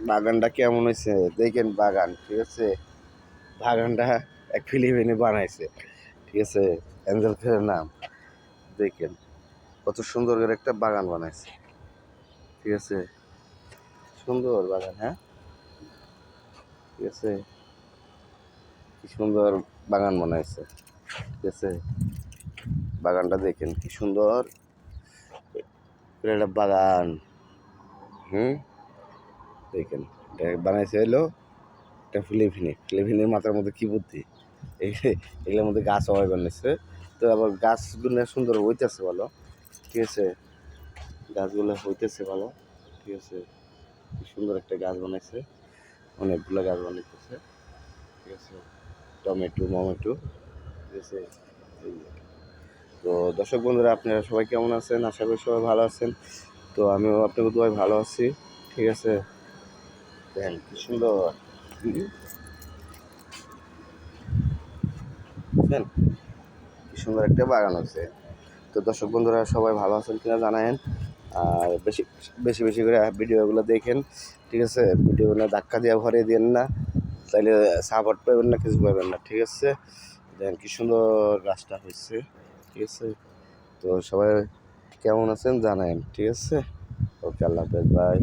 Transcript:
বাগানটা কেমন হয়েছে দেখেন। বাগান ঠিক আছে, বাগানটা এক ফিলিপিনে বানাইছে ঠিক আছে, অ্যাঞ্জেল ফেরের নাম। দেখেন কত সুন্দর করে একটা বাগান বানাইছে ঠিক আছে, সুন্দর বাগান। হ্যাঁ ঠিক আছে, কি সুন্দর বাগান বানাইছে ঠিক আছে। বাগানটা দেখেন কি সুন্দর একটা বাগান। দেখেন এটা বানাইছে হলো একটা ফিলিপিনের মাথার মধ্যে কি বুদ্ধি, এগুলোর মধ্যে গাছ হওয়াই বানাইছে। তো আবার গাছগুলো সুন্দর হইতেছে ভালো ঠিক আছে, গাছগুলো হইতেছে ভালো ঠিক আছে। কি সুন্দর একটা গাছ বানাইছে, অনেকগুলো গাছ বানাইতেছে ঠিক আছে, টমেটো মমেটো ঠিক আছে। তো দর্শক বন্ধুরা, আপনারা সবাই কেমন আছেন? আশা করি সবাই ভালো আছেন। তো আমিও আপনাকে সবাই ভালো আছি ঠিক আছে। দেখেন কি সুন্দর, বুঝলেন কি সুন্দর একটা বাগান হচ্ছে। তো দর্শক বন্ধুরা সবাই ভালো আছেন কিনা জানায়েন, আর বেশি বেশি বেশি করে ভিডিওগুলো দেখেন ঠিক আছে। ভিডিওগুলো ধাক্কা দিয়ে ভরে দেন না, তাইলে সাপোর্ট পাবেন না, কিছু পাবেন না ঠিক আছে। দেখেন কি সুন্দর গাছটা হয়েছে ঠিক আছে। তো সবাই কেমন আছেন জানায়েন ঠিক আছে। ওকে, আল্লাহ হাফেজ, বাই।